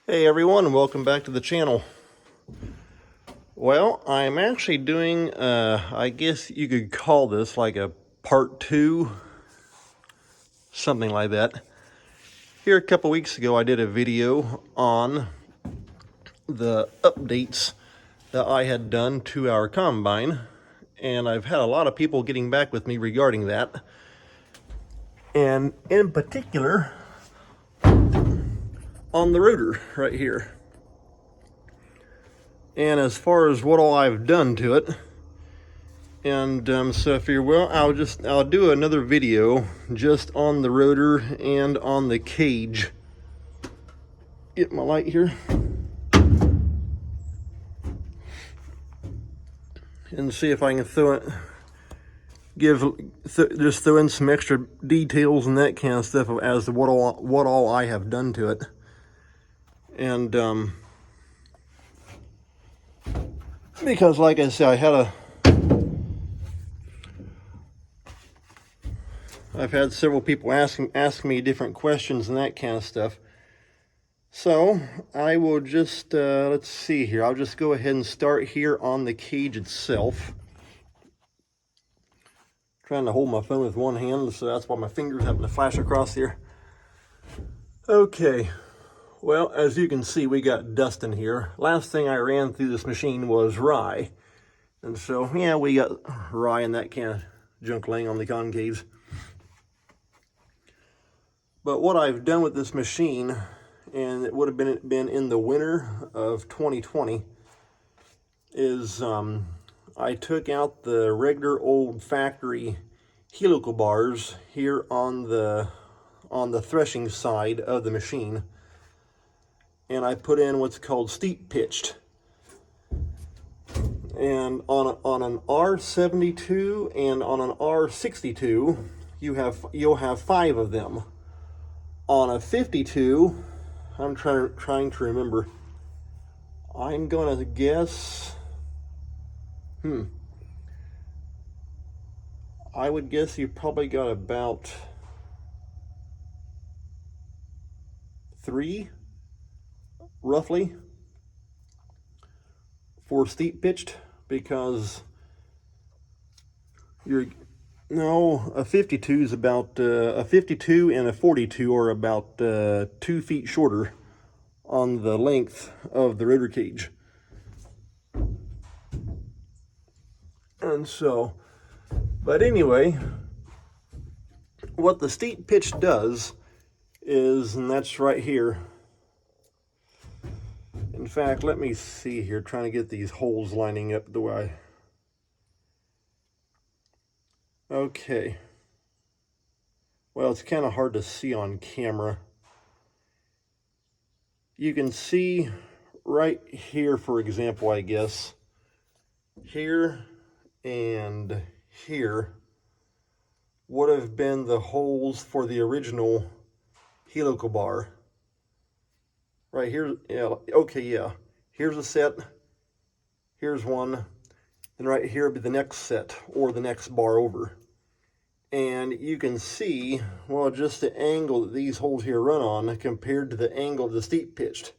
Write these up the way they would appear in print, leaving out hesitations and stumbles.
Hey everyone, and welcome back to the channel. Well, I'm actually doing, I guess you could call this like a part 2, something like that. Here a couple weeks ago I did a video on the updates that I had done to our combine, and I've had a lot of people getting back with me regarding that. And in particular, on the rotor right here. And as far as what all I've done to it, and so if you're well, I'll do another video just on the rotor and on the cage. Get my light here and see if I can just throw in some extra details and that kind of stuff as to what all I have done to it. And because like I said, I've had several people ask me different questions and that kind of stuff. So I will just, let's see here. I'll just go ahead and start here on the cage itself. Trying to hold my phone with one hand, so that's why my fingers having to flash across here. Okay, well, as you can see, we got dust in here. Last thing I ran through this machine was rye. And so, yeah, we got rye and that kind of junk laying on the concaves. But what I've done with this machine, and it would have been in the winter of 2020, is I took out the regular old factory helical bars here on the threshing side of the machine, and I put in what's called steep pitched. And on an R72 and on an R62, you'll have 5 of them. On a 52, I'm trying to remember. I'm gonna guess. I would guess you probably got about 3, roughly, for steep pitched, because a 52 is about, a 52 and a 42 are about 2 feet shorter on the length of the rotor cage. And so, but anyway, what the steep pitch does is, and that's right here. In fact, let me see here, trying to get these holes lining up the way. Okay. Well, it's kind of hard to see on camera. You can see right here, for example, I guess, here and here would have been the holes for the original helical bar. Right here, yeah, okay, yeah. Here's a set, here's one, and right here would be the next set, or the next bar over. And you can see, well, just the angle that these holes here run on compared to the angle of the steep pitched,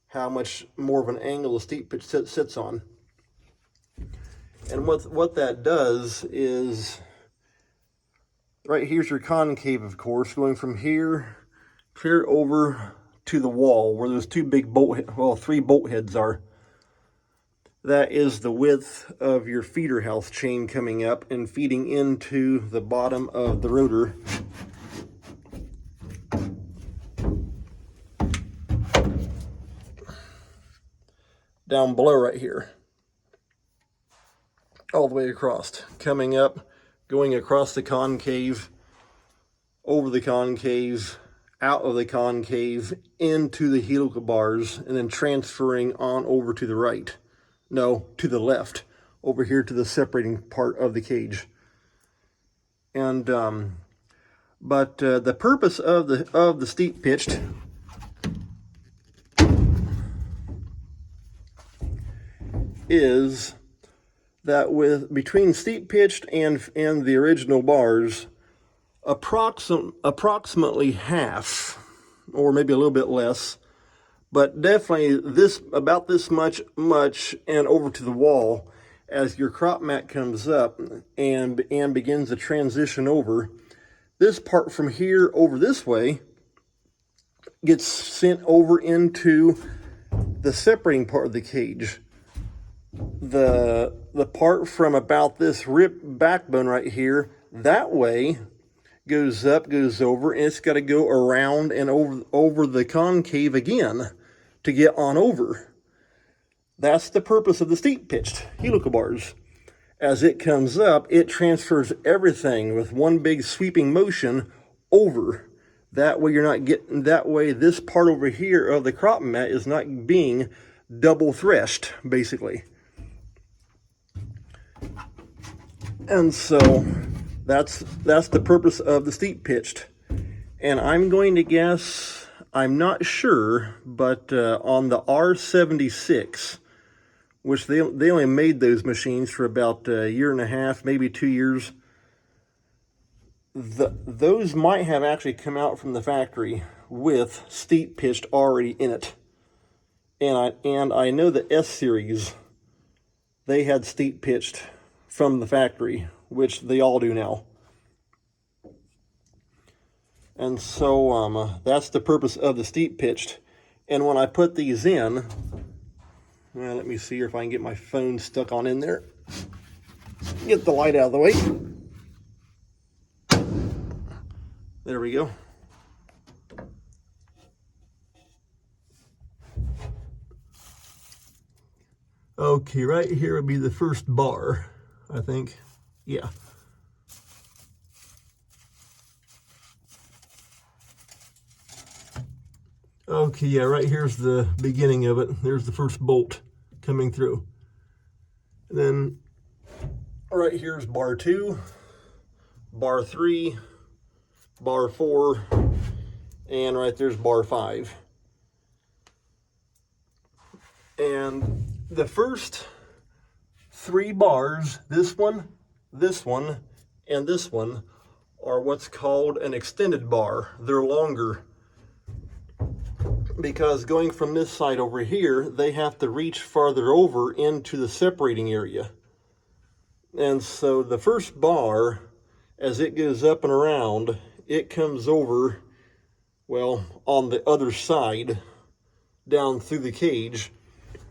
how much more of an angle the steep pitch sits on. And what that does is, right here's your concave, of course, going from here clear over to the wall where those 2 big bolt, 3 bolt heads are. That is the width of your feeder house chain coming up and feeding into the bottom of the rotor. Down below right here. All the way across. Coming up, going across the concave, over the concave, out of the concave, into the helical bars, and then transferring on over to the right. No, to the left, over here to the separating part of the cage. And but the purpose of the steep pitched is that between steep pitched and the original bars, approximately half, or maybe a little bit less, but definitely about this much and over to the wall. As your crop mat comes up and begins to transition over, this part from here over this way gets sent over into the separating part of the cage. The part from about this rib backbone right here, that way goes up, goes over, and it's got to go around and over the concave again to get on over. That's the purpose of the steep pitched helical bars. As it comes up, it transfers everything with one big sweeping motion over. That way you're not getting, that way this part over here of the crop mat is not being double threshed, basically. And so that's the purpose of the steep pitched. And I'm going to guess, I'm not sure, but on the R76, which they only made those machines for about a year and a half, maybe 2 years. Those might have actually come out from the factory with steep pitched already in it. And I know the S series, they had steep pitched from the factory, which they all do now. And so that's the purpose of the steep pitched. And when I put these in, well, let me see if I can get my phone stuck on in there. Get the light out of the way. There we go. Okay, right here would be the first bar, I think. Yeah. Okay, yeah, right here's the beginning of it. There's the first bolt coming through. And then right here's bar 2, bar 3, bar 4, and right there's bar 5. And the first 3 bars, this one, and this one, are what's called an extended bar. They're longer, because going from this side over here, they have to reach farther over into the separating area. And so the first bar, as it goes up and around, it comes over, well, on the other side, down through the cage,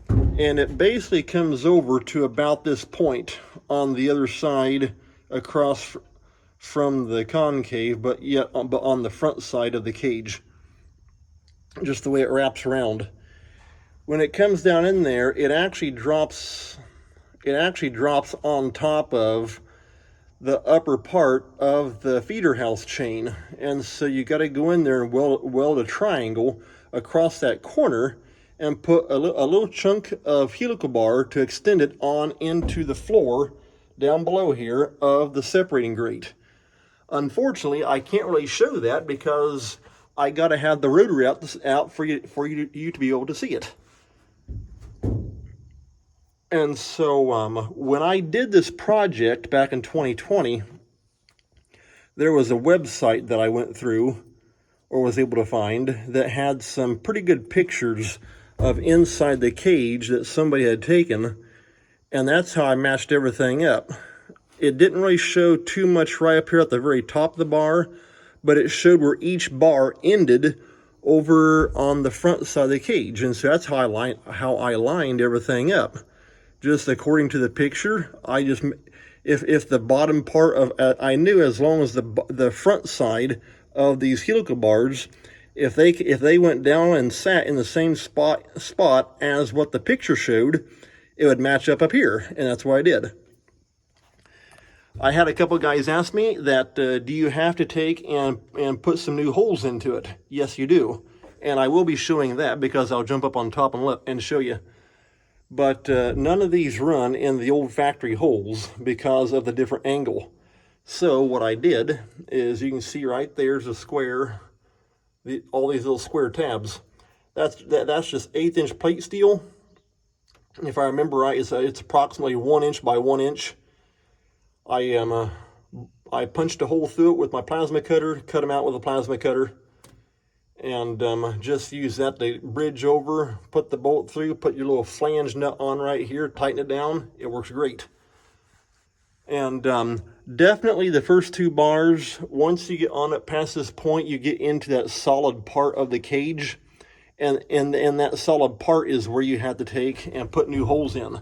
and it basically comes over to about this point on the other side across from the concave, but on the front side of the cage. Just the way it wraps around. When it comes down in there, it actually drops on top of the upper part of the feeder house chain. And so you got to go in there and weld a triangle across that corner and put a little chunk of helical bar to extend it on into the floor down below here of the separating grate. Unfortunately, I can't really show that because I got to have the rotor out for you to be able to see it. And so when I did this project back in 2020, there was a website that I went through or was able to find that had some pretty good pictures of inside the cage that somebody had taken, and that's how I matched everything up. It didn't really show too much right up here at the very top of the bar, but it showed where each bar ended over on the front side of the cage. And so that's how I lined everything up. Just according to the picture, if the bottom part of, I knew as long as the front side of these helical bars, if they went down and sat in the same spot as what the picture showed, it would match up here, and that's what I did. I had a couple guys ask me that, do you have to take and put some new holes into it? Yes, you do. And I will be showing that because I'll jump up on top and show you. But none of these run in the old factory holes because of the different angle. So what I did is, you can see right there's a square, all these little square tabs. That's just 1/8 inch plate steel. If I remember right, it's approximately 1 inch by 1 inch. I punched a hole through it with my plasma cutter, cut them out with a plasma cutter, and just use that to bridge over, put the bolt through, put your little flange nut on right here, tighten it down. It works great. And definitely the first 2 bars, once you get on it past this point, you get into that solid part of the cage, and that solid part is where you have to take and put new holes in.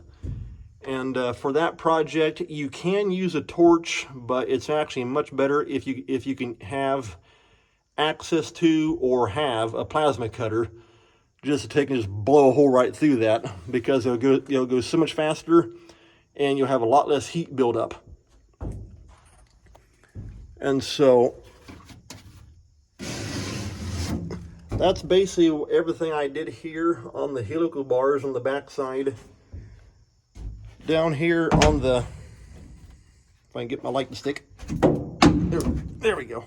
And for that project, you can use a torch, but it's actually much better if you can have access to or have a plasma cutter, just to take and just blow a hole right through that, because it'll go so much faster, and you'll have a lot less heat build up. And so that's basically everything I did here on the helical bars on the back side. Down here on the, if I can get my light to stick, there we go.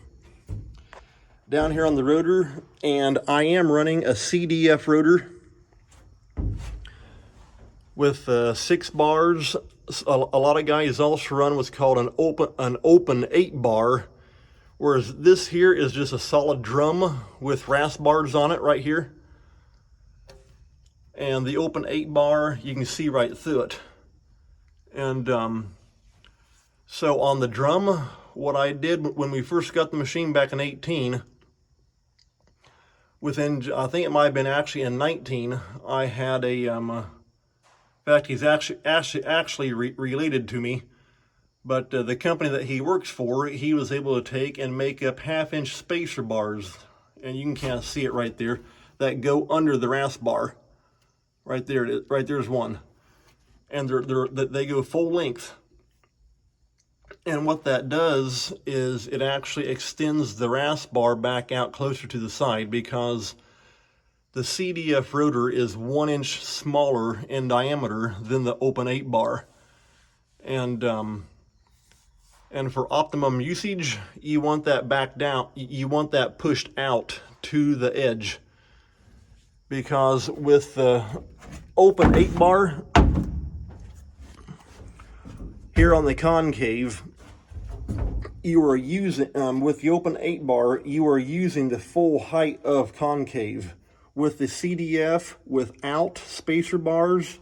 Down here on the rotor, and I am running a CDF rotor with 6 bars. A lot of guys also run what's called an open 8 bar, whereas this here is just a solid drum with rasp bars on it right here. And the open 8 bar, you can see right through it. And so on the drum, what I did when we first got the machine back in 18, within, I think it might have been actually in 19, I had a, in fact, he's actually related to me, but the company that he works for, he was able to take and make up 1/2-inch spacer bars, and you can kind of see it right there, that go under the rasp bar. Right there, right there's one. And they go full length. And what that does is it actually extends the rasp bar back out closer to the side, because the CDF rotor is 1 inch smaller in diameter than the open 8 bar. And for optimum usage, you want that back down, you want that pushed out to the edge. Because with the open 8 bar, here on the concave, you are using, with the open 8 bar, you are using the full height of concave. With the CDF, without spacer bars,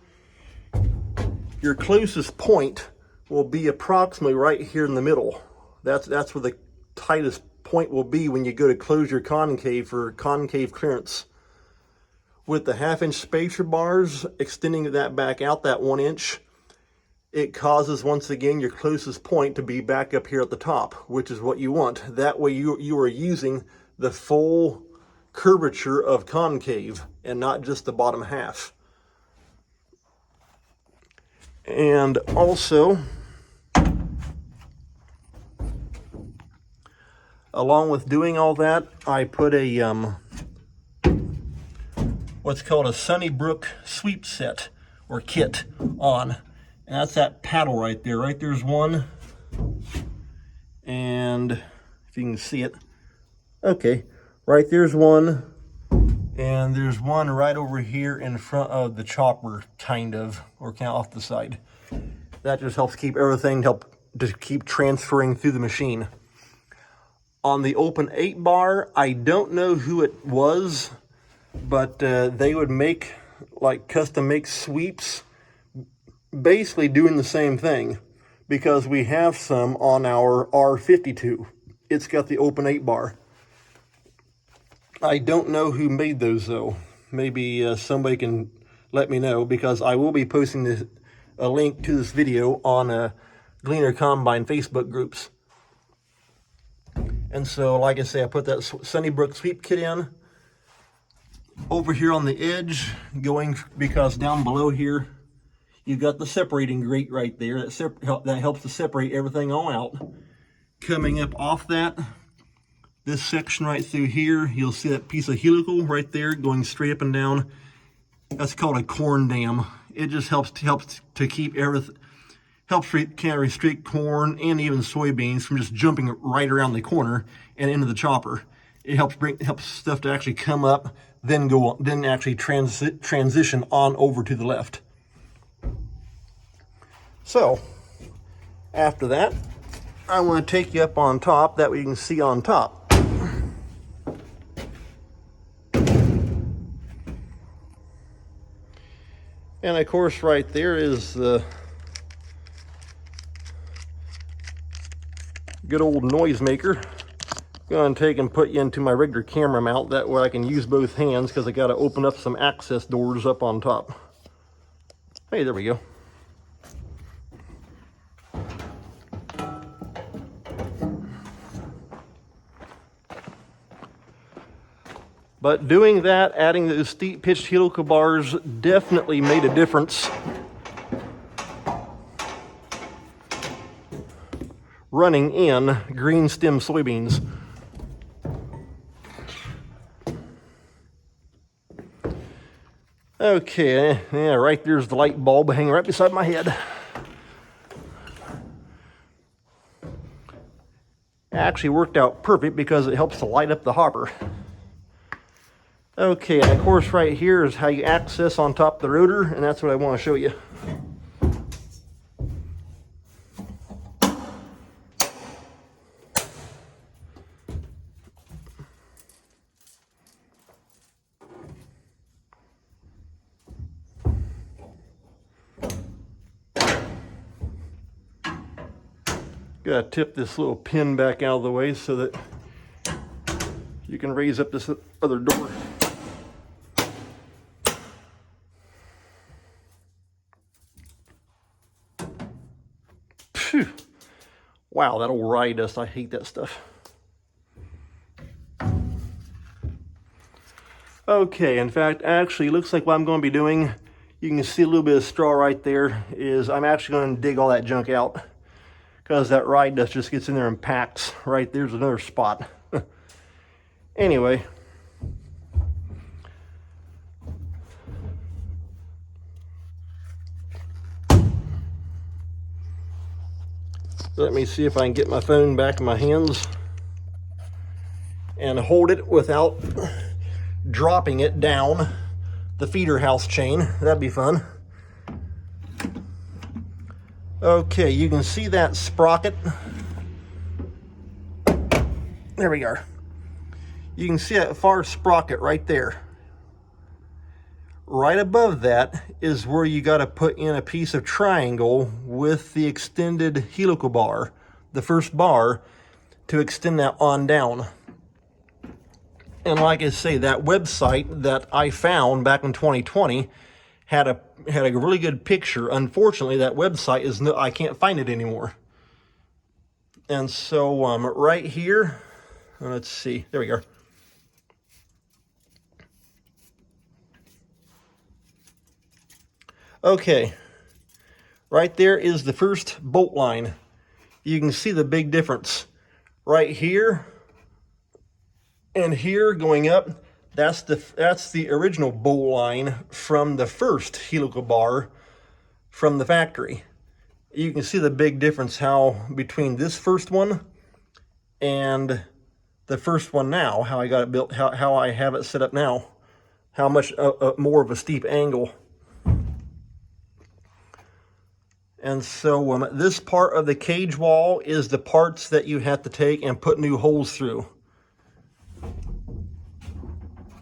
your closest point will be approximately right here in the middle. That's where the tightest point will be when you go to close your concave for concave clearance. With the 1/2-inch spacer bars, extending that back out that 1 inch, it causes, once again, your closest point to be back up here at the top, which is what you want. That way you are using the full curvature of concave and not just the bottom half. And also, along with doing all that, I put a what's called a Sunnybrook sweep set or kit on. And that's that paddle right there. Right there's one. And if you can see it. Okay, right there's one. And there's one right over here in front of the chopper, kind of, or kind of off the side. That just helps keep everything, to keep transferring through the machine. On the open 8 bar, I don't know who it was, but they would make like custom make sweeps, basically doing the same thing, because we have some on our R72. It's got the open 8 bar. I don't know who made those though. Maybe somebody can let me know, because I will be posting a link to this video on Gleaner Combine Facebook groups. And so, like I say, I put that Sunnybrook sweep kit in. Over here on the edge, because down below here, you've got the separating grate right there. That helps to separate everything all out. Coming up off that, this section right through here, you'll see that piece of helical right there going straight up and down. That's called a corn dam. It just helps to keep everything, can restrict corn and even soybeans from just jumping right around the corner and into the chopper. It helps stuff to actually come up, then actually transition on over to the left. So after that, I want to take you up on top, that way you can see on top. And of course right there is the good old noisemaker. Going to take and put you into my regular camera mount. That way I can use both hands because I got to open up some access doors up on top. Hey, there we go. But doing that, adding those steep pitched helical bars definitely made a difference. Running in green stem soybeans. Okay, yeah, right there's the light bulb hanging right beside my head. Actually worked out perfect because it helps to light up the hopper. Okay, and of course right here is how you access on top of the rotor, and that's what I want to show you. Gotta tip this little pin back out of the way so that you can raise up this other door. Phew. Wow, that old rye dust, I hate that stuff. Okay, in fact, actually, it looks like what I'm going to be doing, you can see a little bit of straw right there, is I'm actually going to dig all that junk out. Because that rye dust just gets in there and packs. Right there's another spot. Anyway. Let me see if I can get my phone back in my hands and hold it without dropping it down the feeder house chain. That'd be fun. Okay, you can see that sprocket. There we are. You can see that far sprocket right there. Right above that is where you got to put in a piece of triangle with the extended helical bar, the first bar, to extend that on down. And like I say, that website that I found back in 2020 had a really good picture. Unfortunately, that website is I can't find it anymore. And so right here, let's see, there we go. Okay, right there is the first bolt line. You can see the big difference. Right here and here going up, that's the original bolt line from the first helical bar from the factory. You can see the big difference how between this first one and the first one now, how I got it built, how I have it set up now, how much more of a steep angle. And so this part of the cage wall is the parts that you have to take and put new holes through.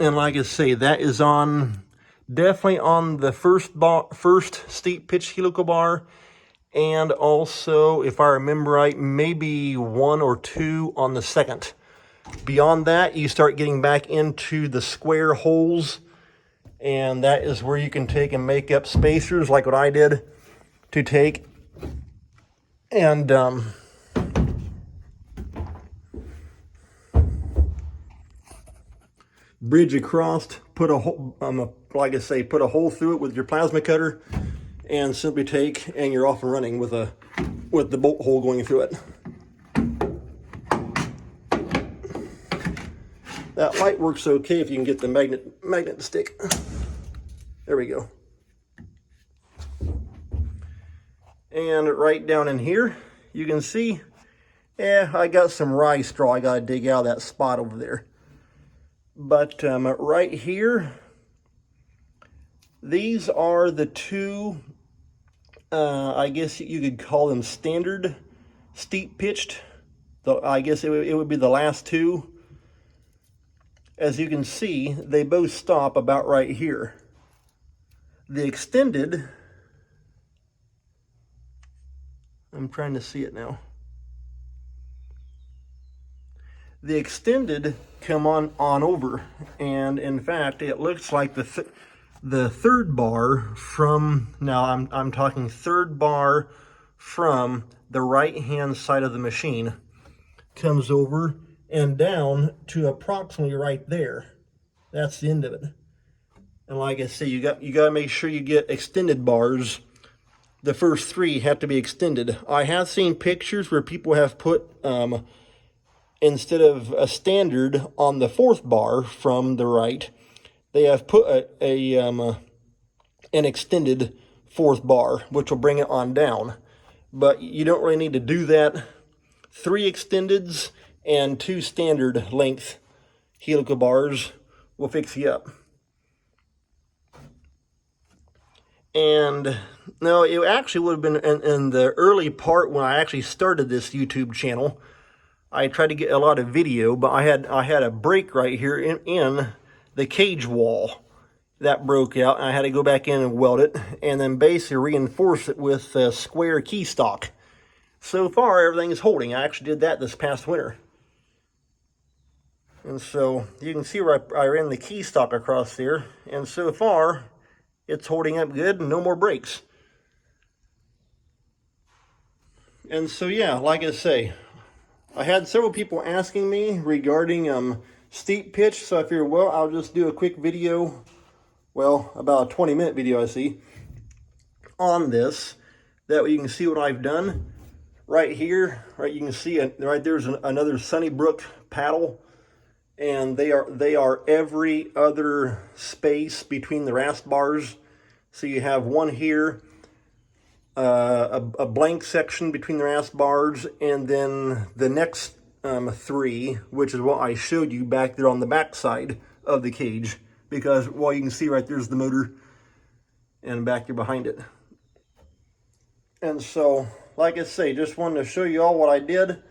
And like I say, that is definitely on the first steep pitch helical bar, and also, if I remember right, maybe 1 or 2 on the second. Beyond that, you start getting back into the square holes, and that is where you can take and make up spacers, like what I did, to take and bridge across, put a hole, like I say, put a hole through it with your plasma cutter, and simply take, and you're off and running with the bolt hole going through it. That light works okay if you can get the magnet to stick. There we go. And right down in here, you can see, I got some rye straw I got to dig out of that spot over there. But right here, these are the two, I guess you could call them standard steep pitched. I guess it would be the last two. As you can see, they both stop about right here. The extended, I'm trying to see it now. The extended come on over, and in fact, it looks like the third bar from, now I'm talking third bar from the right-hand side of the machine, comes over and down to approximately right there. That's the end of it. And like I say, you got to make sure you get extended bars. The first three have to be extended. I have seen pictures where people have put, instead of a standard on the fourth bar from the right, they have put an extended fourth bar, which will bring it on down. But you don't really need to do that. 3 extendeds and 2 standard length helical bars will fix you up. And no, it actually would have been in the early part when I actually started this YouTube channel. I tried to get a lot of video, but I had a break right here in the cage wall that broke out, and I had to go back in and weld it, and then basically reinforce it with a square key stock. So far, everything is holding. I actually did that this past winter. And so you can see where I ran the key stock across there, and so far, it's holding up good and no more breaks. And so yeah, like I say, I had several people asking me regarding steep pitch, so I figured, well, I'll just do a quick video, well, about a 20-minute video I see, on this. That way you can see what I've done. Right here, right, you can see right there's another Sunnybrook paddle, and they are every other space between the rasp bars. So you have one here, a blank section between the rasp bars, and then the next 3, which is what I showed you back there on the back side of the cage, because, well, you can see right there's the motor, and back there behind it. And so, like I say, just wanted to show you all what I did,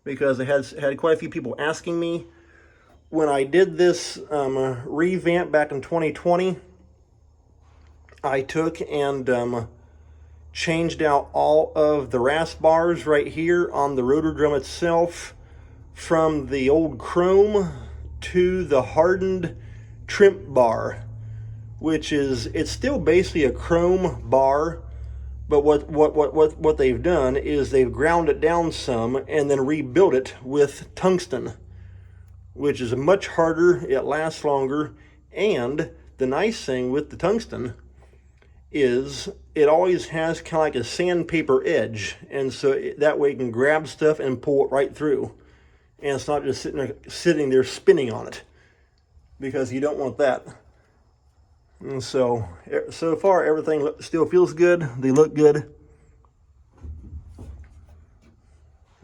because I had quite a few people asking me. When I did this revamp back in 2020, I took and changed out all of the rasp bars right here on the rotor drum itself from the old chrome to the hardened trim bar, which is, it's still basically a chrome bar, but what they've done is they've ground it down some and then rebuilt it with tungsten, which is much harder, it lasts longer, and the nice thing with the tungsten is it always has kind of like a sandpaper edge, and so that way you can grab stuff and pull it right through, and it's not just sitting there spinning on it, because you don't want that. And so far everything still feels good. They look good.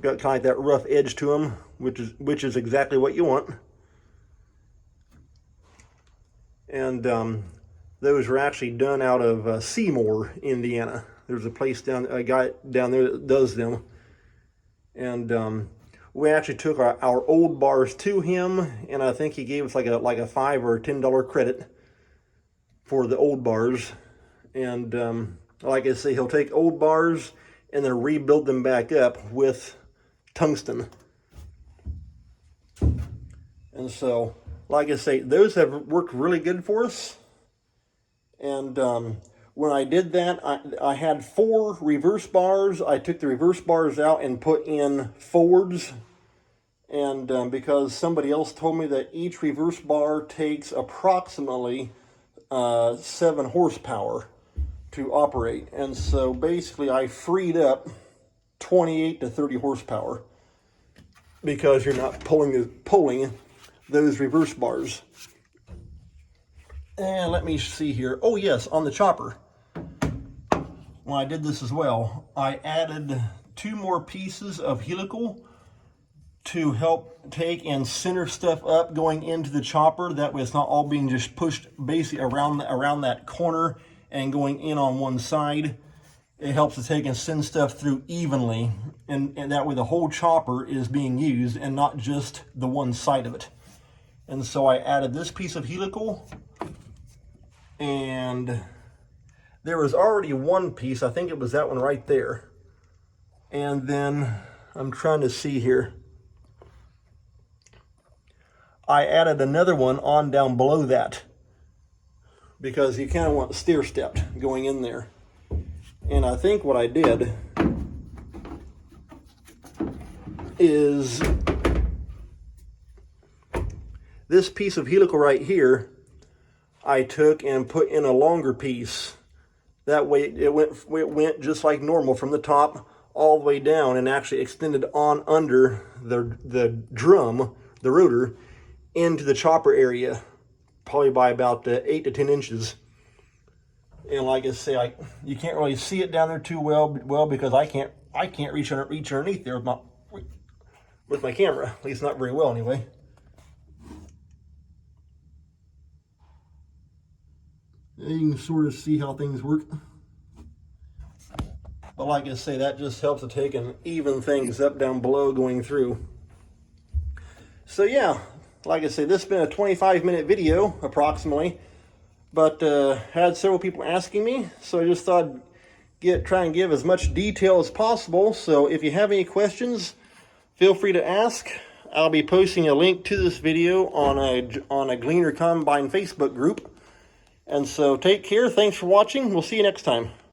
Got kind of like that rough edge to them, which is exactly what you want. And those were actually done out of Seymour, Indiana. There's a place a guy down there that does them. And we actually took our old bars to him, and I think he gave us like a $5 or $10 credit for the old bars. And like I say, he'll take old bars and then rebuild them back up with tungsten. And so, like I say, those have worked really good for us. And when I did that, I had 4 reverse bars. I took the reverse bars out and put in forwards. And because somebody else told me that each reverse bar takes approximately 7 horsepower to operate. And so basically I freed up 28 to 30 horsepower because you're not pulling those reverse bars. And let me see here. Oh yes, on the chopper, when I did this as well, I added 2 more pieces of helical to help take and center stuff up going into the chopper. That way it's not all being just pushed basically around that corner and going in on one side. It helps to take and send stuff through evenly, and that way the whole chopper is being used and not just the one side of it. And so I added this piece of helical, and there was already one piece. I think it was that one right there. And then I'm trying to see here. I added another one on down below that because you kind of want steer stepped going in there. And I think what I did is this piece of helical right here, I took and put in a longer piece. That way it went just like normal from the top all the way down and actually extended on under the drum, the rotor, into the chopper area, probably by about 8 to 10 inches. And like I say, you can't really see it down there too well because I can't reach underneath there with my camera, at least not very well anyway. You can sort of see how things work. But like I say, that just helps to take and even things up down below going through. So yeah, like I say, this has been a 25-minute video approximately, but had several people asking me, so I just thought I'd try and give as much detail as possible. So if you have any questions, feel free to ask. I'll be posting a link to this video on a Gleaner Combine Facebook group. And so take care. Thanks for watching. We'll see you next time.